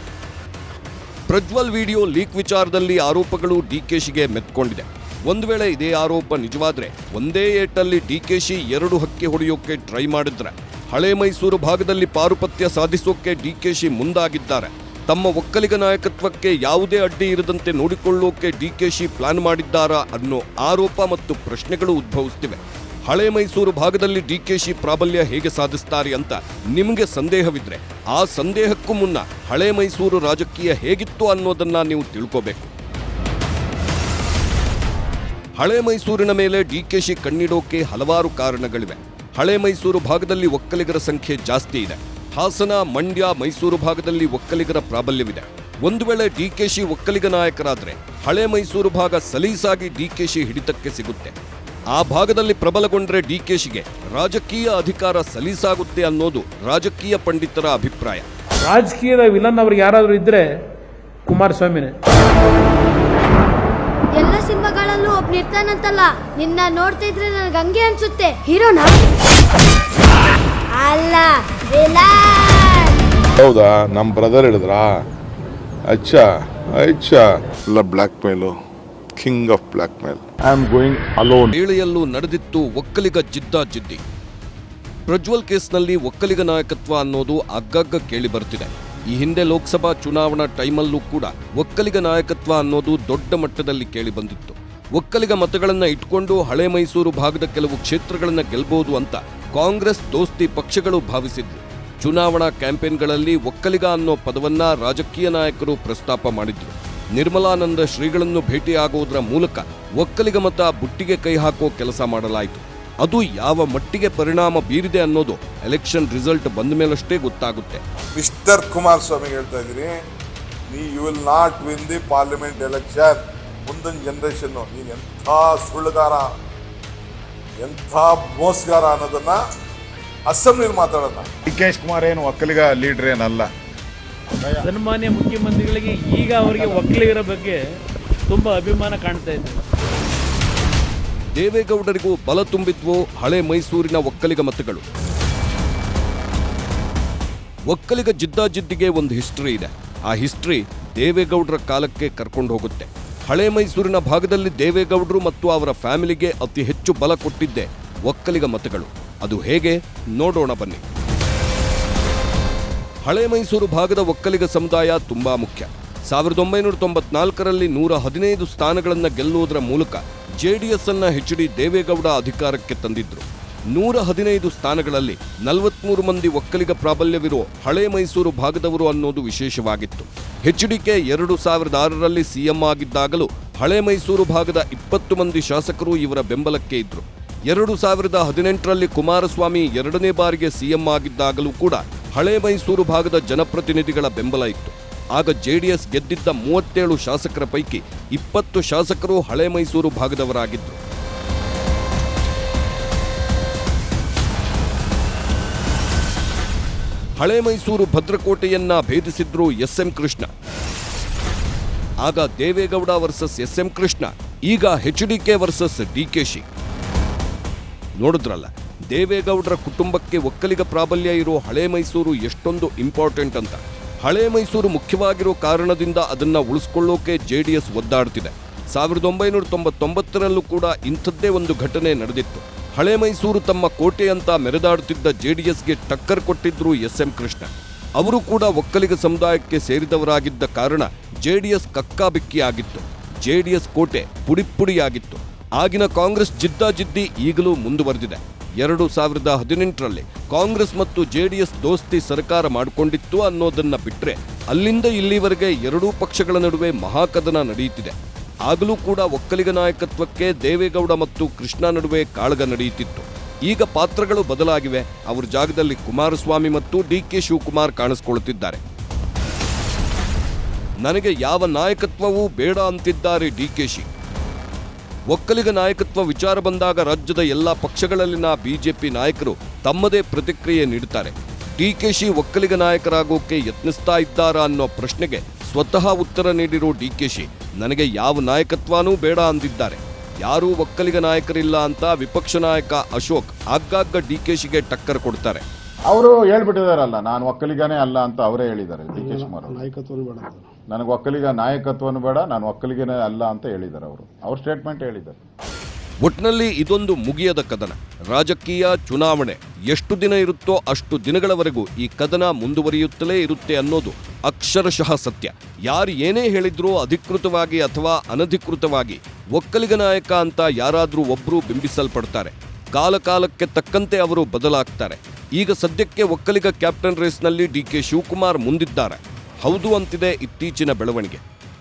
Prajwal video leak ವಿಚಾರದಲ್ಲಿ ಆರೋಪಗಳು ಡಿಕೆಶಿಗೆ ಮೆತ್ಕೊಂಡಿದೆ. ಒಂದು ವೇಳೆ ಇದೇ ಆರೋಪ ನಿಜವಾದ್ರೆ ಒಂದೇ ಏಟಲ್ಲಿ ಡಿಕೆಶಿ 2 ಹಕ್ಕಿ ಹೊಡೆಯೋಕೆ ಟ್ರೈ ಮಾಡಿದ್ರೆ ಹಳೆ ಮೈಸೂರು ಭಾಗದಲ್ಲಿ ಪಾರುಪತ್ಯ ಸಾಧಿಸೋಕೆ ಡಿಕೆಶಿ ಮುಂದಾಗಿದ್ದಾರೆ. ತಮ್ಮ ಒಕ್ಕಲಿಗ ನಾಯಕತ್ವಕ್ಕೆ ಯಾವುದೇ ಅಡ್ಡಿ ಇರದಂತೆ ನೋಡಿಕೊಳ್ಳೋಕೆ ಡಿಕೆಶಿ ಪ್ಲಾನ್ ಮಾಡಿದ್ದಾರಾ ಅನ್ನೋ ಆರೋಪ ಮತ್ತು ಪ್ರಶ್ನೆಗಳು ಉದ್ಭವಿಸುತ್ತಿವೆ. ಹಳೆ ಮೈಸೂರು ಭಾಗದಲ್ಲಿ ಡಿಕೆಶಿ ಪ್ರಾಬಲ್ಯ ಹೇಗೆ ಸಾಧಿಸ್ತಾರೆ ಅಂತ ನಿಮಗೆ ಸಂದೇಹವಿದ್ರೆ ಆ ಸಂದೇಹಕ್ಕೂ ಮುನ್ನ ಹಳೆ ಮೈಸೂರು ರಾಜಕೀಯ ಹೇಗಿತ್ತು ಅನ್ನೋದನ್ನ ನೀವು ತಿಳ್ಕೋಬೇಕು. ಹಳೆ ಮೈಸೂರಿನ ಮೇಲೆ ಡಿಕೆಶಿ ಕಣ್ಣಿಡೋಕೆ ಹಲವಾರು ಕಾರಣಗಳಿವೆ. ಹಳೆ ಮೈಸೂರು ಭಾಗದಲ್ಲಿ ಒಕ್ಕಲಿಗರ ಸಂಖ್ಯೆ ಜಾಸ್ತಿ ಇದೆ. ಹಾಸನ, ಮಂಡ್ಯ, ಮೈಸೂರು ಭಾಗದಲ್ಲಿ ಒಕ್ಕಲಿಗರ ಪ್ರಾಬಲ್ಯವಿದೆ. ಒಂದು ವೇಳೆ ಡಿಕೆಶಿ ಒಕ್ಕಲಿಗ ನಾಯಕರಾದ್ರೆ ಹಳೆ ಮೈಸೂರು ಭಾಗ ಸಲೀಸಾಗಿ ಡಿಕೆಶಿ ಹಿಡಿತಕ್ಕೆ ಸಿಗುತ್ತೆ. ಆ ಭಾಗದಲ್ಲಿ ಪ್ರಬಲಗೊಂಡ್ರೆ ಡಿಕೆಶಿಗೆ ರಾಜಕೀಯ ಅಧಿಕಾರ ಸಲೀಸಾಗುತ್ತೆ ಅನ್ನೋದು ರಾಜಕೀಯ ಪಂಡಿತರ ಅಭಿಪ್ರಾಯ. ರಾಜಕೀಯದ ವಿಲನ್ ಅವ್ರಿಗೆ ಯಾರಾದರೂ ಇದ್ರೆ ಕುಮಾರಸ್ವಾಮಿನೇ. ಎಲ್ಲ ಸಿನಿಮಾಗಳಲ್ಲೂ ಒಬ್ನಿರ್ತಾನಂತಲ್ಲ, ನಿನ್ನ ನೋಡ್ತಾ ಇದ್ರೆ ನನಗೆ ಹಂಗೆ ಅನ್ಸುತ್ತೆ. ಹೀರೋನಾ ಅಲ್ಲ ವಿಲನ್. ಹೌದಾ? ನಮ್ಮ ಬ್ರದರ್ ಹೇಳಿದ್ರಾ? ಅಚ್ಚಾ ಅಚ್ಚಾ. ಎಲ್ಲ blackmail, king of blackmail. I am going alone. ವೇಳೆಯಲ್ಲೂ ನಡೆದಿತ್ತು ಒಕ್ಕಲಿಗ ಜಿದ್ದಾಜಿದ್ದಿ. ಪ್ರಜ್ವಲ್ ಕೇಸ್ನಲ್ಲಿ ಒಕ್ಕಲಿಗ ನಾಯಕತ್ವ ಅನ್ನೋದು ಆಗಾಗ ಕೇಳಿ ಬರ್ತಿದೆ. ಈ ಹಿಂದೆ ಲೋಕಸಭಾ ಚುನಾವಣಾ ಟೈಮಲ್ಲೂ ಕೂಡ ಒಕ್ಕಲಿಗ ನಾಯಕತ್ವ ಅನ್ನೋದು ದೊಡ್ಡ ಮಟ್ಟದಲ್ಲಿ ಕೇಳಿ ಬಂದಿತ್ತು. ಒಕ್ಕಲಿಗ ಮತಗಳನ್ನು ಇಟ್ಕೊಂಡು ಹಳೆ ಮೈಸೂರು ಭಾಗದ ಕೆಲವು ಕ್ಷೇತ್ರಗಳನ್ನು ಗೆಲ್ಲಬಹುದು ಅಂತ ಕಾಂಗ್ರೆಸ್ ದೋಸ್ತಿ ಪಕ್ಷಗಳು ಭಾವಿಸಿದ್ರು. ಚುನಾವಣಾ ಕ್ಯಾಂಪೇನ್ಗಳಲ್ಲಿ ಒಕ್ಕಲಿಗ ಅನ್ನೋ ಪದವನ್ನ ರಾಜಕೀಯ ನಾಯಕರು ಪ್ರಸ್ತಾಪ ಮಾಡಿದ್ರು. ನಿರ್ಮಲಾನಂದ ಶ್ರೀಗಳನ್ನು ಭೇಟಿಯಾಗುವುದರ ಮೂಲಕ ಒಕ್ಕಲಿಗ ಮತ ಬುಟ್ಟಿಗೆ ಕೈ ಹಾಕೋ ಕೆಲಸ ಮಾಡಲಾಯಿತು. ಅದು ಯಾವ ಮಟ್ಟಿಗೆ ಪರಿಣಾಮ ಬೀರಿದೆ ಅನ್ನೋದು ಎಲೆಕ್ಷನ್ ರಿಸಲ್ಟ್ ಬಂದ ಮೇಲಷ್ಟೇ ಗೊತ್ತಾಗುತ್ತೆ. ಮಿಸ್ಟರ್ ಕುಮಾರಸ್ವಾಮಿ ಹೇಳ್ತಾ ಇದ್ದೀನಿ, you will not win the parliament election. ಮುಂದಿನ ಜನರೇಷನ್ ನೀನು ಎಂಥ ಸುಳ್ಳುಗಾರ, ಎಂಥ ಮೋಸಗಾರ ಅನ್ನೋದನ್ನ ಅಸೆಂಬ್ಲಿಯಲ್ಲಿ ಮಾತಾಡೋಣ. ಡಿ.ಕೆ. ಶಿವಕುಮಾರ್ ಏನು ಒಕ್ಕಲಿಗ ಲೀಡರ್ ಏನಲ್ಲ. ಸನ್ಮಾನ್ಯ ಮುಖ್ಯಮಂತ್ರಿಗಳಿಗೆ ಈಗ ಅವರಿಗೆ ಒಕ್ಕಲಿಗರ ಬಗ್ಗೆ ತುಂಬ ಅಭಿಮಾನ ಕಾಣ್ತಾ ಇದೆ. ದೇವೇಗೌಡರಿಗೂ ಬಲ ತುಂಬಿದ್ವು ಹಳೆ ಮೈಸೂರಿನ ಒಕ್ಕಲಿಗ ಮತಗಳು. ಒಕ್ಕಲಿಗ ಜಿದ್ದಾಜಿದ್ದಿಗೆ ಒಂದು ಹಿಸ್ಟರಿ ಇದೆ. ಆ ಹಿಸ್ಟರಿ ದೇವೇಗೌಡರ ಕಾಲಕ್ಕೆ ಕರ್ಕೊಂಡು ಹೋಗುತ್ತೆ. ಹಳೆ ಮೈಸೂರಿನ ಭಾಗದಲ್ಲಿ ದೇವೇಗೌಡರು ಮತ್ತು ಅವರ ಫ್ಯಾಮಿಲಿಗೆ ಅತಿ ಹೆಚ್ಚು ಬಲ ಕೊಟ್ಟಿದ್ದೆ ಒಕ್ಕಲಿಗ ಮತಗಳು. ಅದು ಹೇಗೆ ನೋಡೋಣ ಬನ್ನಿ. ಹಳೆ ಮೈಸೂರು ಭಾಗದ ಒಕ್ಕಲಿಗ ಸಮುದಾಯ ತುಂಬಾ ಮುಖ್ಯ. 1994ರಲ್ಲಿ 115 ಸ್ಥಾನಗಳನ್ನು ಗೆಲ್ಲುವುದರ ಮೂಲಕ ಜೆಡಿಎಸ್ ಅನ್ನ ಎಚ್.ಡಿ. ದೇವೇಗೌಡ ಅಧಿಕಾರಕ್ಕೆ ತಂದಿದ್ರು. 115 ಸ್ಥಾನಗಳಲ್ಲಿ 43 ಮಂದಿ ಒಕ್ಕಲಿಗ ಪ್ರಾಬಲ್ಯವಿರೋ ಹಳೆ ಮೈಸೂರು ಭಾಗದವರು ಅನ್ನೋದು ವಿಶೇಷವಾಗಿತ್ತು. ಎಚ್.ಡಿ.ಕೆ 2006ರಲ್ಲಿ ಸಿಎಂ ಆಗಿದ್ದಾಗಲೂ ಹಳೆ ಮೈಸೂರು ಭಾಗದ 20 ಮಂದಿ ಶಾಸಕರು ಇವರ ಬೆಂಬಲಕ್ಕೆ ಇದ್ರು. 2018ರಲ್ಲಿ ಕುಮಾರಸ್ವಾಮಿ 2ನೇ ಬಾರಿಗೆ ಸಿಎಂ ಆಗಿದ್ದಾಗಲೂ ಕೂಡ ಹಳೆ ಮೈಸೂರು ಭಾಗದ ಜನಪ್ರತಿನಿಧಿಗಳ ಬೆಂಬಲ ಇತ್ತು. ಆಗ ಜೆಡಿಎಸ್ ಗೆದ್ದಿದ್ದ 37 ಶಾಸಕರ ಪೈಕಿ 20 ಶಾಸಕರು ಹಳೆ ಮೈಸೂರು ಭಾಗದವರಾಗಿದ್ದರು. ಹಳೆ ಮೈಸೂರು ಭದ್ರಕೋಟೆಯನ್ನ ಭೇದಿಸಿದ್ರು ಎಸ್.ಎಂ. ಕೃಷ್ಣ. ಆಗ ದೇವೇಗೌಡ ವರ್ಸಸ್ ಎಸ್.ಎಂ. ಕೃಷ್ಣ, ಈಗ ಎಚ್.ಡಿ.ಕೆ ವರ್ಸಸ್ ಡಿ.ಕೆ.ಶಿ. ನೋಡಿದ್ರಲ್ಲ, ದೇವೇಗೌಡರ ಕುಟುಂಬಕ್ಕೆ ಒಕ್ಕಲಿಗ ಪ್ರಾಬಲ್ಯ ಇರೋ ಹಳೆ ಮೈಸೂರು ಎಷ್ಟೊಂದು ಇಂಪಾರ್ಟೆಂಟ್ ಅಂತ. ಹಳೆ ಮೈಸೂರು ಮುಖ್ಯವಾಗಿರೋ ಕಾರಣದಿಂದ ಅದನ್ನ ಉಳಿಸ್ಕೊಳ್ಳೋಕೆ ಜೆಡಿಎಸ್ ಒದ್ದಾಡ್ತಿದೆ. 1999ರಲ್ಲೂ ಕೂಡ ಇಂಥದ್ದೇ ಒಂದು ಘಟನೆ ನಡೆದಿತ್ತು. ಹಳೆ ಮೈಸೂರು ತಮ್ಮ ಕೋಟೆ ಅಂತ ಮೆರೆದಾಡುತ್ತಿದ್ದ ಜೆಡಿಎಸ್ಗೆ ಟಕ್ಕರ್ ಕೊಟ್ಟಿದ್ರು ಎಸ್.ಎಂ. ಕೃಷ್ಣ. ಅವರು ಕೂಡ ಒಕ್ಕಲಿಗ ಸಮುದಾಯಕ್ಕೆ ಸೇರಿದವರಾಗಿದ್ದ ಕಾರಣ ಜೆಡಿಎಸ್ ಕಕ್ಕಾಬಿಕ್ಕಿಯಾಗಿತ್ತು. ಜೆಡಿಎಸ್ ಕೋಟೆ ಪುಡಿಪುಡಿಯಾಗಿತ್ತು. ಆಗಿನ ಕಾಂಗ್ರೆಸ್ ಜಿದ್ದಾಜಿದ್ದಿ ಈಗಲೂ ಮುಂದುವರೆದಿದೆ. 2018ರಲ್ಲಿ ಕಾಂಗ್ರೆಸ್ ಮತ್ತು ಜೆಡಿಎಸ್ ದೋಸ್ತಿ ಸರ್ಕಾರ ಮಾಡಿಕೊಂಡಿತ್ತು ಅನ್ನೋದನ್ನ ಬಿಟ್ರೆ ಅಲ್ಲಿಂದ ಇಲ್ಲಿವರೆಗೆ ಎರಡೂ ಪಕ್ಷಗಳ ನಡುವೆ ಮಹಾಕದನ ನಡೆಯುತ್ತಿದೆ. ಆಗಲೂ ಕೂಡ ಒಕ್ಕಲಿಗ ನಾಯಕತ್ವಕ್ಕೆ ದೇವೇಗೌಡ ಮತ್ತು ಕೃಷ್ಣ ನಡುವೆ ಕಾಳಗ ನಡೆಯುತ್ತಿತ್ತು. ಈಗ ಪಾತ್ರಗಳು ಬದಲಾಗಿವೆ. ಅವರ ಜಾಗದಲ್ಲಿ ಕುಮಾರಸ್ವಾಮಿ ಮತ್ತು ಡಿ.ಕೆ. ಶಿವಕುಮಾರ್ ಕಾಣಿಸಿಕೊಳ್ಳುತ್ತಿದ್ದಾರೆ. ನನಗೆ ಯಾವ ನಾಯಕತ್ವವೂ ಬೇಡ ಅಂತಿದ್ದಾರೆ ಡಿ.ಕೆ.ಶಿ. ಒಕ್ಕಲಿಗ ನಾಯಕತ್ವ ವಿಚಾರ ಬಂದಾಗ ರಾಜ್ಯದ ಎಲ್ಲಾ ಪಕ್ಷಗಳಲ್ಲಿನ ಬಿಜೆಪಿ ನಾಯಕರು ತಮ್ಮದೇ ಪ್ರತಿಕ್ರಿಯೆ ನೀಡುತ್ತಾರೆ. ಡಿ.ಕೆ.ಶಿ ಒಕ್ಕಲಿಗ ನಾಯಕರಾಗೋಕೆ ಯತ್ನಿಸ್ತಾ ಇದ್ದಾರಾ ಅನ್ನೋ ಪ್ರಶ್ನೆಗೆ ಸ್ವತಃ ಉತ್ತರ ನೀಡಿರೋ ಡಿ.ಕೆ.ಶಿ ನನಗೆ ಯಾವ ನಾಯಕತ್ವನೂ ಬೇಡ ಅಂದಿದ್ದಾರೆ. ಯಾರೂ ಒಕ್ಕಲಿಗ ನಾಯಕರಿಲ್ಲ ಅಂತ ವಿಪಕ್ಷ ನಾಯಕ ಅಶೋಕ್ ಆಗಾಗ ಡಿ.ಕೆ.ಶಿಗೆ ಟಕ್ಕರ್ ಕೊಡ್ತಾರೆ. ಅವರು ಹೇಳ್ಬಿಟ್ಟಿದಾರಲ್ಲ, ನಾನು ಒಕ್ಕಲಿಗನೇ ಅಲ್ಲ ಅಂತ ಅವರೇ ಹೇಳಿದ್ದಾರೆ. ಡಿ.ಕೆ. ಶಿವಕುಮಾರ್ ನನಗೆ ಒಕ್ಕಲಿಗ ನಾಯಕತ್ವನು ಬೇಡ, ನಾನು ಒಕ್ಕಲಿಗನೇ ಅಲ್ಲ ಅಂತ ಹೇಳಿದ್ದಾರೆ. ಅವ್ರ ಸ್ಟೇಟ್ಮೆಂಟ್ ಹೇಳಿದ್ದಾರೆ. ಒಟ್ನಲ್ಲಿ ಇದೊಂದು ಮುಗಿಯದ ಕದನ. ರಾಜಕೀಯ, ಚುನಾವಣೆ ಎಷ್ಟು ದಿನ ಇರುತ್ತೋ ಅಷ್ಟು ದಿನಗಳವರೆಗೂ ಈ ಕದನ ಮುಂದುವರಿಯುತ್ತಲೇ ಇರುತ್ತೆ ಅನ್ನೋದು ಅಕ್ಷರಶಃ ಸತ್ಯ. ಯಾರು ಏನೇ ಹೇಳಿದ್ರೂ ಅಧಿಕೃತವಾಗಿ ಅಥವಾ ಅನಧಿಕೃತವಾಗಿ ಒಕ್ಕಲಿಗ ನಾಯಕ ಅಂತ ಯಾರಾದರೂ ಒಬ್ಬರು ಬಿಂಬಿಸಲ್ಪಡ್ತಾರೆ. ಕಾಲಕಾಲಕ್ಕೆ ತಕ್ಕಂತೆ ಅವರು ಬದಲಾಗ್ತಾರೆ. ಈಗ ಸದ್ಯಕ್ಕೆ ಒಕ್ಕಲಿಗ ಕ್ಯಾಪ್ಟನ್ ರೇಸ್ನಲ್ಲಿ ಡಿ.ಕೆ. ಶಿವಕುಮಾರ್ ಮುಂದಿದ್ದಾರೆ. ಹೌದು ಅಂತಿದೆ ಇತ್ತೀಚಿನ ಬೆಳವಣಿಗೆ.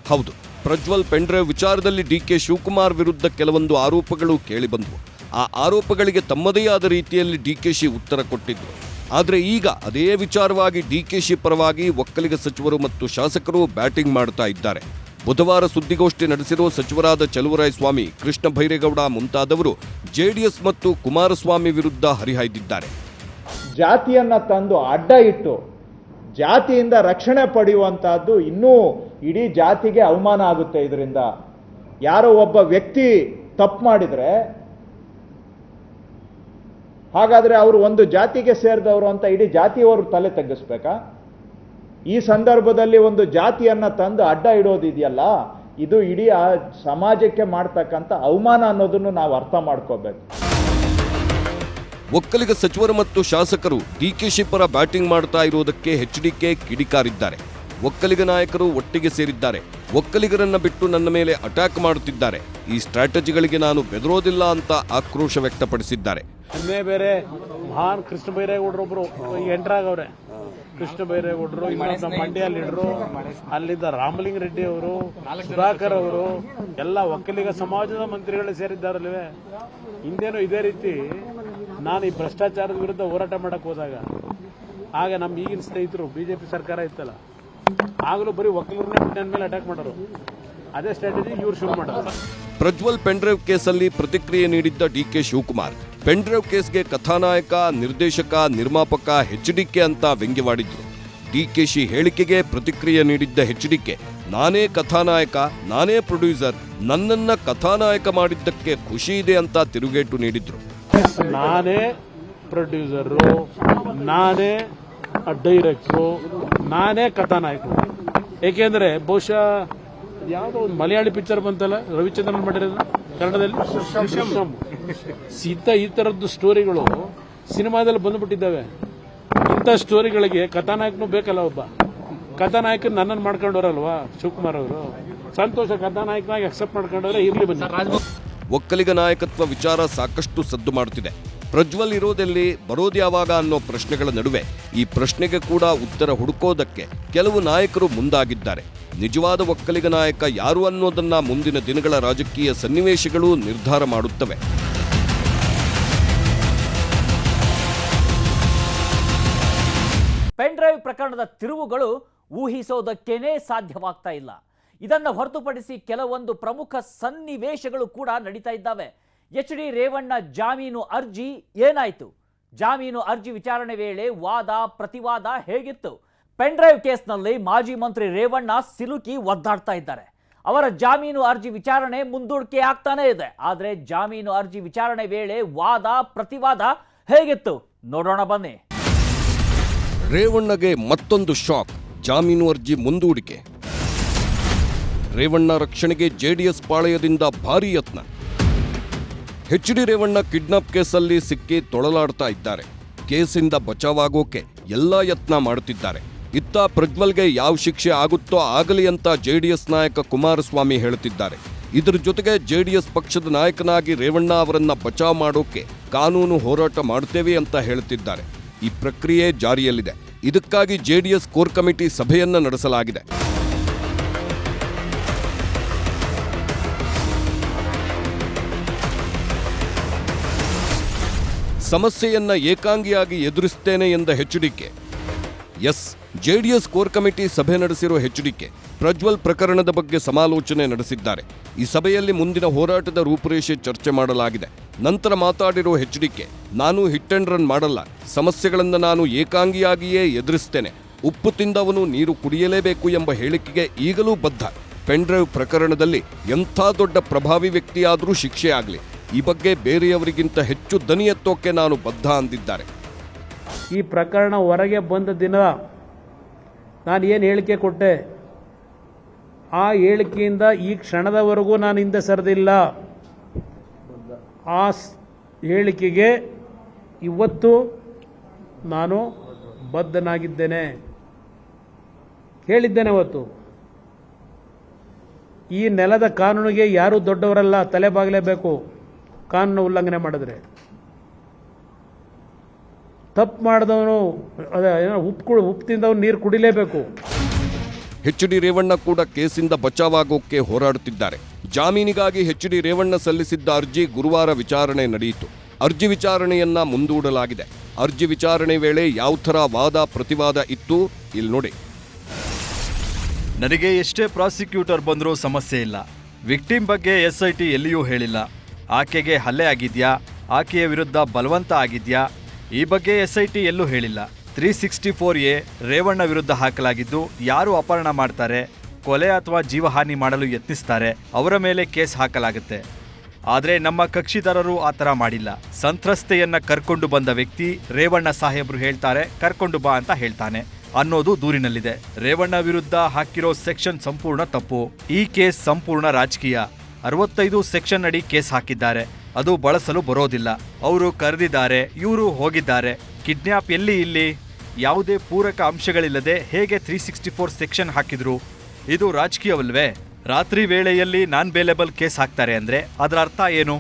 ಹೌದು, ಪ್ರಜ್ವಲ್ ಪೆಂಡ್ರೈವ್ ವಿಚಾರದಲ್ಲಿ ಡಿ.ಕೆ. ಶಿವಕುಮಾರ್ ವಿರುದ್ಧ ಕೆಲವೊಂದು ಆರೋಪಗಳು ಕೇಳಿಬಂದವು. ಆ ಆರೋಪಗಳಿಗೆ ತಮ್ಮದೇ ಆದ ರೀತಿಯಲ್ಲಿ ಡಿ.ಕೆ.ಶಿ ಉತ್ತರ ಕೊಟ್ಟಿದ್ರು. ಆದರೆ ಈಗ ಅದೇ ವಿಚಾರವಾಗಿ ಡಿ.ಕೆ.ಶಿ ಪರವಾಗಿ ಒಕ್ಕಲಿಗ ಸಚಿವರು ಮತ್ತು ಶಾಸಕರು ಬ್ಯಾಟಿಂಗ್ ಮಾಡ್ತಾ ಇದ್ದಾರೆ. ಬುಧವಾರ ಸುದ್ದಿಗೋಷ್ಠಿ ನಡೆಸಿರುವ ಸಚಿವರಾದ ಚಲುವರಾಯಸ್ವಾಮಿ, ಕೃಷ್ಣ ಬೈರೇಗೌಡ ಮುಂತಾದವರು ಜೆಡಿಎಸ್ ಮತ್ತು ಕುಮಾರಸ್ವಾಮಿ ವಿರುದ್ಧ ಹರಿಹಾಯ್ದಿದ್ದಾರೆ. ಜಾತಿಯನ್ನ ತಂದು ಅಡ್ಡ ಇಟ್ಟು ಜಾತಿಯಿಂದ ರಕ್ಷಣೆ ಪಡೆಯುವಂತಹದ್ದು ಇನ್ನೂ ಇಡೀ ಜಾತಿಗೆ ಅವಮಾನ ಆಗುತ್ತೆ. ಇದರಿಂದ ಯಾರೋ ಒಬ್ಬ ವ್ಯಕ್ತಿ ತಪ್ಪು ಮಾಡಿದ್ರೆ ಹಾಗಾದ್ರೆ ಅವರು ಒಂದು ಜಾತಿಗೆ ಸೇರಿದವರು ಅಂತ ಇಡೀ ಜಾತಿಯವರು ತಲೆ ತಗ್ಗಿಸ್ಬೇಕಾ? ಈ ಸಂದರ್ಭದಲ್ಲಿ ಒಂದು ಜಾತಿಯನ್ನ ತಂದು ಅಡ್ಡ ಇಡೋದಿದೆಯಲ್ಲ, ಇದು ಇಡೀ ಆ ಸಮಾಜಕ್ಕೆ ಮಾಡ್ತಕ್ಕಂಥ ಅವಮಾನ ಅನ್ನೋದನ್ನು ನಾವು ಅರ್ಥ ಮಾಡ್ಕೋಬೇಕು. ಒಕ್ಕಲಿಗ ಸಚಿವರು ಮತ್ತು ಶಾಸಕರು ಡಿ.ಕೆ.ಶಿ ಪರ ಬ್ಯಾಟಿಂಗ್ ಮಾಡ್ತಾ ಇರುವುದಕ್ಕೆ ಎಚ್.ಡಿ.ಕೆ ಕಿಡಿಕಾರಿದ್ದಾರೆ. ಒಕ್ಕಲಿಗ ನಾಯಕರು ಒಟ್ಟಿಗೆ ಸೇರಿದ್ದಾರೆ. ಒಕ್ಕಲಿಗರನ್ನ ಬಿಟ್ಟು ನನ್ನ ಮೇಲೆ ಅಟ್ಯಾಕ್ ಮಾಡುತ್ತಿದ್ದಾರೆ. ಈ ಸ್ಟ್ರಾಟಜಿಗಳಿಗೆ ನಾನು ಬೆದರೋದಿಲ್ಲ ಅಂತ ಆಕ್ರೋಶ ವ್ಯಕ್ತಪಡಿಸಿದ್ದಾರೆ. ಬೇರೆ ಮಹಾನ್ ಕೃಷ್ಣ ಬೈರೇಗೌಡರೊಬ್ರು ಎಂಟ್ರಾಗವ್ರೆ. ಕೃಷ್ಣ ಬೈರೇಗೌಡರು, ಇನ್ನೊಂದು ಮಂಡ್ಯ ಲೀಡರು, ಅಲ್ಲಿದ್ದ ರಾಮಲಿಂಗ ರೆಡ್ಡಿ ಅವರು, ಸುಧಾಕರ್ ಅವರು ಎಲ್ಲ ಒಕ್ಕಲಿಗ ಸಮಾಜದ ಮಂತ್ರಿಗಳೇ ಸೇರಿದ್ದಾರಲ್ವೇ. ಹಿಂದೇನು ಇದೇ ರೀತಿ ನಾನು ಈ ಭ್ರಷ್ಟಾಚಾರದ ವಿರುದ್ಧ ಹೋರಾಟ ಮಾಡಕ್ ಹೋದಾಗ ಆಗ ನಮ್ಮ ಈಗಿನ ಸ್ನೇಹಿತರು ಬಿಜೆಪಿ ಸರ್ಕಾರ ಇತ್ತಲ್ಲ, ಆಗಲೂ ಬರೀ ಒಕ್ಕಲಿಗರನ್ನೇ ನನ್ನ ಮೇಲೆ ಅಟ್ಯಾಕ್ ಮಾಡೋರು. ಅದೇ ಸ್ಟ್ರಾಟಜಿ ಇವ್ರು ಶುರು ಮಾಡೋದು. ಪ್ರಜ್ವಲ್ ಪೆಂಡ್ರೈವ್ ಕೇಸಲ್ಲಿ ಪ್ರತಿಕ್ರಿಯೆ ನೀಡಿದ್ದ ಡಿ.ಕೆ. ಶಿವಕುಮಾರ್ ಪೆಂಡ್ರೈವ್ ಕೇಸ್ಗೆ ಕಥಾನಾಯಕ, ನಿರ್ದೇಶಕ, ನಿರ್ಮಾಪಕ ಎಚ್.ಡಿ.ಕೆ ಅಂತ ವ್ಯಂಗ್ಯವಾಡಿದ್ರು. ಡಿ.ಕೆ.ಶಿ ಹೇಳಿಕೆಗೆ ಪ್ರತಿಕ್ರಿಯೆ ನೀಡಿದ್ದ ಎಚ್.ಡಿ.ಕೆ, ನಾನೇ ಕಥಾನಾಯಕ, ನಾನೇ ಪ್ರೊಡ್ಯೂಸರ್, ನನ್ನನ್ನ ಕಥಾನಾಯಕ ಮಾಡಿದ್ದಕ್ಕೆ ಖುಷಿ ಇದೆ ಅಂತ ತಿರುಗೇಟು ನೀಡಿದ್ರು. ನಾನೇ ಪ್ರೊಡ್ಯೂಸರು, ನಾನೇ ಡೈರೆಕ್ಟ್ರು, ನಾನೇ ಕಥಾನಾಯಕರು. ಏಕೆಂದ್ರೆ ಬಹುಶಃ ಯಾವುದೋ ಒಂದು ಮಲಯಾಳಿ ಪಿಕ್ಚರ್ ಬಂತಲ್ಲ, ರವಿಚಂದ್ರನ್ ಮಾಡಿರೋದು ಕನ್ನಡದಲ್ಲಿ, ಈ ತರದ್ದು ಸ್ಟೋರಿಗಳು ಸಿನಿಮಾದಲ್ಲಿ ಬಂದ್ಬಿಟ್ಟಿದ್ದಾವೆ. ಇಂಥ ಸ್ಟೋರಿಗಳಿಗೆ ಕಥಾನಾಯಕನೂ ಬೇಕಲ್ಲ. ಒಬ್ಬ ಕಥಾನಾಯಕನ ನನ್ನನ್ನು ಮಾಡ್ಕೊಂಡವ್ರಲ್ವಾ ಶಿವಕುಮಾರ್ ಅವರು. ಸಂತೋಷ, ಕಥಾನಾಯಕನಾಗಿ ಅಕ್ಸೆಪ್ಟ್ ಮಾಡ್ಕೊಂಡವ್ರೆ, ಇರ್ಲಿ ಬನ್ನಿ. ಒಕ್ಕಲಿಗ ನಾಯಕತ್ವ ವಿಚಾರ ಸಾಕಷ್ಟು ಸದ್ದು ಮಾಡುತ್ತಿದೆ. ಪ್ರಜ್ವಲ್ ಇರೋದೆಲ್ಲಿ, ಬರೋದ್ಯಾವಾಗ ಅನ್ನೋ ಪ್ರಶ್ನೆಗಳ ನಡುವೆ ಈ ಪ್ರಶ್ನೆಗೆ ಕೂಡ ಉತ್ತರ ಹುಡುಕೋದಕ್ಕೆ ಕೆಲವು ನಾಯಕರು ಮುಂದಾಗಿದ್ದಾರೆ. ನಿಜವಾದ ಒಕ್ಕಲಿಗ ನಾಯಕ ಯಾರು ಅನ್ನೋದನ್ನ ಮುಂದಿನ ದಿನಗಳ ರಾಜಕೀಯ ಸನ್ನಿವೇಶಗಳು ನಿರ್ಧಾರ ಮಾಡುತ್ತವೆ. ಪೆನ್ ಡ್ರೈವ್ ಪ್ರಕರಣದ ತಿರುವುಗಳು ಊಹಿಸೋದಕ್ಕೇನೇ ಸಾಧ್ಯವಾಗ್ತಾ ಇಲ್ಲ. ಇದನ್ನು ಹೊರತುಪಡಿಸಿ ಕೆಲವೊಂದು ಪ್ರಮುಖ ಸನ್ನಿವೇಶಗಳು ಕೂಡ ನಡೀತಾ ಇದ್ದಾವೆ. ಎಚ್ ಡಿ ರೇವಣ್ಣ ಜಾಮೀನು ಅರ್ಜಿ ಏನಾಯಿತು? ಜಾಮೀನು ಅರ್ಜಿ ವಿಚಾರಣೆ ವೇಳೆ ವಾದ ಪ್ರತಿವಾದ ಹೇಗಿತ್ತು? ಪೆನ್ ಡ್ರೈವ್ ಕೇಸ್ನಲ್ಲಿ ಮಾಜಿ ಮಂತ್ರಿ ರೇವಣ್ಣ ಸಿಲುಕಿ ಒದ್ದಾಡ್ತಾ ಇದ್ದಾರೆ. ಅವರ ಜಾಮೀನು ಅರ್ಜಿ ವಿಚಾರಣೆ ಮುಂದೂಡಿಕೆ ಆಗ್ತಾನೇ ಇದೆ. ಆದರೆ ಜಾಮೀನು ಅರ್ಜಿ ವಿಚಾರಣೆ ವೇಳೆ ವಾದ ಪ್ರತಿವಾದ ಹೇಗಿತ್ತು ನೋಡೋಣ ಬನ್ನಿ. ರೇವಣ್ಣಗೆ ಮತ್ತೊಂದು ಶಾಕ್, ಜಾಮೀನು ಅರ್ಜಿ ಮುಂದೂಡಿಕೆ. ರೇವಣ್ಣ ರಕ್ಷಣೆಗೆ ಜೆಡಿಎಸ್ ಪಾಳೆಯದಿಂದ ಭಾರೀ ಯತ್ನ. ಎಚ್ ಡಿ ರೇವಣ್ಣ ಕಿಡ್ನಾಪ್ ಕೇಸಲ್ಲಿ ಸಿಕ್ಕಿ ತೊಳಲಾಡ್ತಾ ಇದ್ದಾರೆ. ಕೇಸಿಂದ ಬಚಾವಾಗೋಕೆ ಎಲ್ಲಾ ಯತ್ನ ಮಾಡುತ್ತಿದ್ದಾರೆ. ಇತ್ತ ಪ್ರಜ್ವಲ್ಗೆ ಯಾವ ಶಿಕ್ಷೆ ಆಗುತ್ತೋ ಆಗಲಿ ಅಂತ ಜೆಡಿಎಸ್ ನಾಯಕ ಕುಮಾರಸ್ವಾಮಿ ಹೇಳುತ್ತಿದ್ದಾರೆ. ಇದರ ಜೊತೆಗೆ ಜೆಡಿಎಸ್ ಪಕ್ಷದ ನಾಯಕನಾಗಿ ರೇವಣ್ಣ ಅವರನ್ನ ಬಚಾವ್ ಮಾಡೋಕೆ ಕಾನೂನು ಹೋರಾಟ ಮಾಡುತ್ತೇವೆ ಅಂತ ಹೇಳುತ್ತಿದ್ದಾರೆ. ಈ ಪ್ರಕ್ರಿಯೆ ಜಾರಿಯಲ್ಲಿದೆ. ಇದಕ್ಕಾಗಿ ಜೆಡಿಎಸ್ ಕೋರ್ ಕಮಿಟಿ ಸಭೆಯನ್ನ ನಡೆಸಲಾಗಿದೆ. ಸಮಸ್ಯೆಯನ್ನ ಏಕಾಂಗಿಯಾಗಿ ಎದುರಿಸುತ್ತೇನೆ ಎಂದ HDK. Yes, JDS core committee ಸಭೆ ನಡೆಸಿರೋ ಎಚ್ಡಿಕೆ ಪ್ರಜ್ವಲ್ ಪ್ರಕರಣದ ಬಗ್ಗೆ ಸಮಾಲೋಚನೆ ನಡೆಸಿದ್ದಾರೆ. ಈ ಸಭೆಯಲ್ಲಿ ಮುಂದಿನ ಹೋರಾಟದ ರೂಪುರೇಷೆ ಚರ್ಚೆ ಮಾಡಲಾಗಿದೆ. ನಂತರ ಮಾತಾಡಿರೋ ಎಚ್ಡಿಕೆ, ನಾನು ಹಿಟ್ ಅಂಡ್ ರನ್ ಮಾಡಲ್ಲ, ಸಮಸ್ಯೆಗಳನ್ನು ನಾನು ಏಕಾಂಗಿಯಾಗಿಯೇ ಎದುರಿಸ್ತೇನೆ. ಉಪ್ಪು ತಿಂದವನು ನೀರು ಕುಡಿಯಲೇಬೇಕು ಎಂಬ ಹೇಳಿಕೆಗೆ ಈಗಲೂ ಬದ್ಧ. ಪೆನ್ ಡ್ರೈವ್ ಪ್ರಕರಣದಲ್ಲಿ ಎಂಥ ದೊಡ್ಡ ಪ್ರಭಾವಿ ವ್ಯಕ್ತಿಯಾದರೂ ಶಿಕ್ಷೆ ಆಗಲಿ, ಈ ಬಗ್ಗೆ ಬೇರೆಯವರಿಗಿಂತ ಹೆಚ್ಚು ದನಿ ಎತ್ತೋಕೆ ನಾನು ಬದ್ಧ ಅಂದಿದ್ದಾರೆ. ಈ ಪ್ರಕರಣ ಹೊರಗೆ ಬಂದ ದಿನ ನಾನು ಏನು ಹೇಳಿಕೆ ಕೊಟ್ಟೆ, ಆ ಹೇಳಿಕೆಯಿಂದ ಈ ಕ್ಷಣದವರೆಗೂ ನಾನು ಹಿಂದೆ ಸರಿದಿಲ್ಲ. ಆ ಹೇಳಿಕೆಗೆ ಇವತ್ತು ನಾನು ಬದ್ಧನಾಗಿದ್ದೇನೆ. ಹೇಳಿದ್ದೇನೆ ಅವತ್ತು, ಈ ನೆಲದ ಕಾನೂನಿಗೆ ಯಾರೂ ದೊಡ್ಡವರಲ್ಲ, ತಲೆಬಾಗಲೇಬೇಕು. ಕಾನೂನು ಉಲ್ಲಂಘನೆ ಮಾಡಿದ್ರೆ ತಪ್ಪು ಮಾಡಿದವನು ಉಪ್ಪು ತಿಂದವನು ನೀರು ಕುಡಿಲೇಬೇಕು. ಎಚ್ ಡಿ ರೇವಣ್ಣ ಕೂಡ ಕೇಸಿಂದ ಬಚಾವಾಗೋಕೆ ಹೋರಾಡುತ್ತಿದ್ದಾರೆ. ಜಾಮೀನಿಗಾಗಿ ಎಚ್ ಡಿ ರೇವಣ್ಣ ಸಲ್ಲಿಸಿದ್ದ ಅರ್ಜಿ ಗುರುವಾರ ವಿಚಾರಣೆ ನಡೆಯಿತು. ಅರ್ಜಿ ವಿಚಾರಣೆಯನ್ನ ಮುಂದೂಡಲಾಗಿದೆ. ಅರ್ಜಿ ವಿಚಾರಣೆ ವೇಳೆ ಯಾವ ಥರ ವಾದ ಪ್ರತಿವಾದ ಇತ್ತು ಇಲ್ಲಿ ನೋಡಿ. ನನಗೆ ಎಷ್ಟೇ ಪ್ರಾಸಿಕ್ಯೂಟರ್ ಬಂದರೂ ಸಮಸ್ಯೆ ಇಲ್ಲ. ವಿಕ್ಟಿಮ್ ಬಗ್ಗೆ SIT ಎಲ್ಲಿಯೂ ಹೇಳಿಲ್ಲ. ಆಕೆಗೆ ಹಲ್ಲೆ ಆಗಿದ್ಯಾ, ಆಕೆಯ ವಿರುದ್ಧ ಬಲವಂತ ಆಗಿದ್ಯಾ, ಈ ಬಗ್ಗೆ SIT ಎಲ್ಲೂ ಹೇಳಿಲ್ಲ. 364A ರೇವಣ್ಣ ವಿರುದ್ಧ ಹಾಕಲಾಗಿದ್ದು, ಯಾರು ಅಪಹರಣ ಮಾಡ್ತಾರೆ, ಕೊಲೆ ಅಥವಾ ಜೀವಹಾನಿ ಮಾಡಲು ಯತ್ನಿಸ್ತಾರೆ ಅವರ ಮೇಲೆ ಕೇಸ್ ಹಾಕಲಾಗುತ್ತೆ. ಆದರೆ ನಮ್ಮ ಕಕ್ಷಿದಾರರು ಆ ಥರ ಮಾಡಿಲ್ಲ. ಸಂತ್ರಸ್ತೆಯನ್ನ ಕರ್ಕೊಂಡು ಬಂದ ವ್ಯಕ್ತಿ ರೇವಣ್ಣ ಸಾಹೇಬ್ರು ಹೇಳ್ತಾರೆ ಕರ್ಕೊಂಡು ಬಾ ಅಂತ ಹೇಳ್ತಾನೆ ಅನ್ನೋದು ದೂರಿನಲ್ಲಿದೆ. ರೇವಣ್ಣ ವಿರುದ್ಧ ಹಾಕಿರೋ ಸೆಕ್ಷನ್ ಸಂಪೂರ್ಣ ತಪ್ಪು. ಈ ಕೇಸ್ ಸಂಪೂರ್ಣ ರಾಜಕೀಯ. 65 ಸೆಕ್ಷನ್ ಅಡಿ ಕೇಸ್ ಹಾಕಿದ್ದಾರೆ. ಅದು ಬಳಸಲು ಬರೋದಿಲ್ಲ. ಅವರು ಕರೆದಿದ್ದಾರೆ, ಇವರು ಹೋಗಿದ್ದಾರೆ. ಕಿಡ್ನ್ಯಾಪ್ ಎಲ್ಲಿ ಇಲ್ಲಿ? ಯಾವುದೇ ಪೂರಕ ಅಂಶಗಳಿಲ್ಲದೆ ಹೇಗೆ 364 ಸೆಕ್ಷನ್ ಹಾಕಿದ್ರು? ಇದು ರಾಜಕೀಯವಲ್ವೇ? ರಾತ್ರಿ ವೇಳೆಯಲ್ಲಿ ನಾನ್ ಬೇಲೆಬಲ್ ಕೇಸ್ ಹಾಕ್ತಾರೆ ಅಂದ್ರೆ ಅದರ ಅರ್ಥ ಏನು?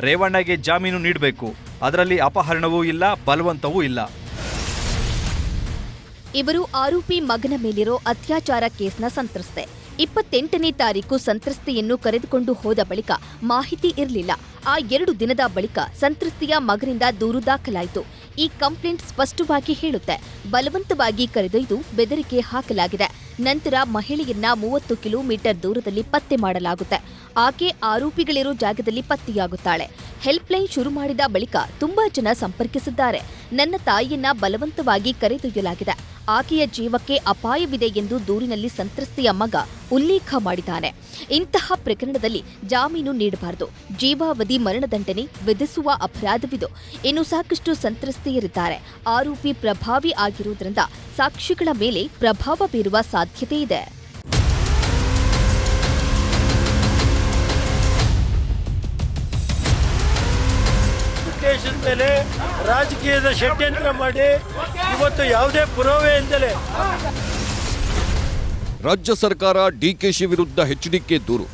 ರೇವಣ್ಣಗೆ ಜಾಮೀನು ನೀಡಬೇಕು. ಅದರಲ್ಲಿ ಅಪಹರಣವೂ ಇಲ್ಲ, ಬಲವಂತವೂ ಇಲ್ಲ. ಇವರು ಆರೋಪಿ ಮಗನ ಮೇಲಿರೋ ಅತ್ಯಾಚಾರ ಕೇಸ್ನ ಸಂತ್ರಸ್ತೆ. 28ನೇ ತಾರೀಕು ಸಂತ್ರಸ್ತೆಯನ್ನು ಕರೆದುಕೊಂಡು ಹೋದ ಬಳಿಕ ಮಾಹಿತಿ ಇರಲಿಲ್ಲ. ಆ 2 ದಿನದ ಬಳಿಕ ಸಂತ್ರಸ್ತೆಯ ಮಗನಿಂದ ದೂರು ದಾಖಲಾಯಿತು. ಈ ಕಂಪ್ಲೇಂಟ್ ಸ್ಪಷ್ಟವಾಗಿ ಹೇಳುತ್ತೆ, ಬಲವಂತವಾಗಿ ಕರೆದೊಯ್ದು ಬೆದರಿಕೆ ಹಾಕಲಾಗಿದೆ. ನಂತರ ಮಹಿಳೆಯನ್ನ 30 ಕಿಲೋಮೀಟರ್ ದೂರದಲ್ಲಿ ಪತ್ತೆ ಮಾಡಲಾಗುತ್ತೆ. ಆಕೆ ಆರೋಪಿಗಳಿರೋ ಜಾಗದಲ್ಲಿ ಪತ್ತೆಯಾಗುತ್ತಾಳೆ. ಹೆಲ್ಪ್ಲೈನ್ ಶುರು ಮಾಡಿದ ಬಳಿಕ ತುಂಬಾ ಜನ ಸಂಪರ್ಕಿಸಿದ್ದಾರೆ. ನನ್ನ ತಾಯಿಯನ್ನ ಬಲವಂತವಾಗಿ ಕರೆದೊಯ್ಯಲಾಗಿದೆ, ಆಕೆಯ ಜೀವಕ್ಕೆ ಅಪಾಯವಿದೆ ಎಂದು ದೂರಿನಲ್ಲಿ ಸಂತ್ರಸ್ತೆಯ ಮಗ ಉಲ್ಲೇಖ ಮಾಡಿದ್ದಾನೆ. ಇಂತಹ ಪ್ರಕರಣದಲ್ಲಿ ಜಾಮೀನು ನೀಡಬಾರದು, ಜೀವಾವಧಿ ಮರಣದಂಡನೆ ವಿಧಿಸುವ ಅಪರಾಧವಿದು. ಇನ್ನು ಸಾಕಷ್ಟು ಸಂತ್ರಸ್ತೆಯರಿದ್ದಾರೆ. ಆರೋಪಿ ಪ್ರಭಾವಿ ಆಗಿರುವುದರಿಂದ ಸಾಕ್ಷಿಗಳ ಮೇಲೆ ಪ್ರಭಾವ ಬೀರುವ ಸಾಧ್ಯತೆ ಇದೆ. ಕೇಸಿನ ಮೇಲೆ ರಾಜಕೀಯದ ಷಡ್ಯಂತ್ರ ಮಾಡಿ ಇವತ್ತು ಯಾವುದೇ ಪುರಾವೆ ಇಲ್ಲದೆ ರಾಜ್ಯ ಸರ್ಕಾರ ಡಿಕೆಶಿ ವಿರುದ್ಧ ಎಚ್ಡಿಕೆ ದೂರು.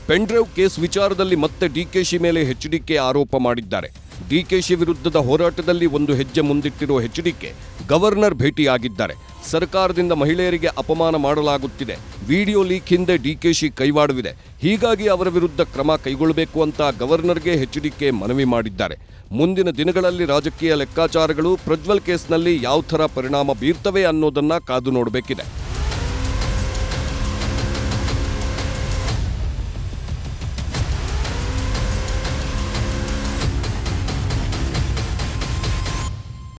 ಪೆನ್ ಡ್ರೈವ್ ಕೇಸ್ ವಿಚಾರದಲ್ಲಿ ಮತ್ತೆ ಡಿಕೆಶಿ ಮೇಲೆ ಎಚ್ಡಿಕೆ ಆರೋಪ ಮಾಡಿದ್ದಾರೆ. ಡಿಕೆಶಿ ವಿರುದ್ಧದ ಹೋರಾಟದಲ್ಲಿ ಒಂದು ಹೆಜ್ಜೆ ಮುಂದಿಟ್ಟಿರೋ ಎಚ್ಡಿಕೆ ಗವರ್ನರ್ ಭೇಟಿಯಾಗಿದ್ದಾರೆ. ಸರ್ಕಾರದಿಂದ ಮಹಿಳೆಯರಿಗೆ ಅಪಮಾನ ಮಾಡಲಾಗುತ್ತಿದೆ, ವಿಡಿಯೋ ಲೀಕ್ ಹಿಂದೆ ಡಿಕೆಶಿ ಕೈವಾಡವಿದೆ, ಹೀಗಾಗಿ ಅವರ ವಿರುದ್ಧ ಕ್ರಮ ಕೈಗೊಳ್ಳಬೇಕು ಅಂತ ಗವರ್ನರ್ಗೆ ಎಚ್ಡಿಕೆ ಮನವಿ ಮಾಡಿದ್ದಾರೆ. ಮುಂದಿನ ದಿನಗಳಲ್ಲಿ ರಾಜಕೀಯ ಲೆಕ್ಕಾಚಾರಗಳು ಪ್ರಜ್ವಲ್ ಕೇಸ್ನಲ್ಲಿ ಯಾವ ಥರ ಪರಿಣಾಮ ಬೀರ್ತವೆ ಅನ್ನೋದನ್ನ ಕಾದು ನೋಡಬೇಕಿದೆ.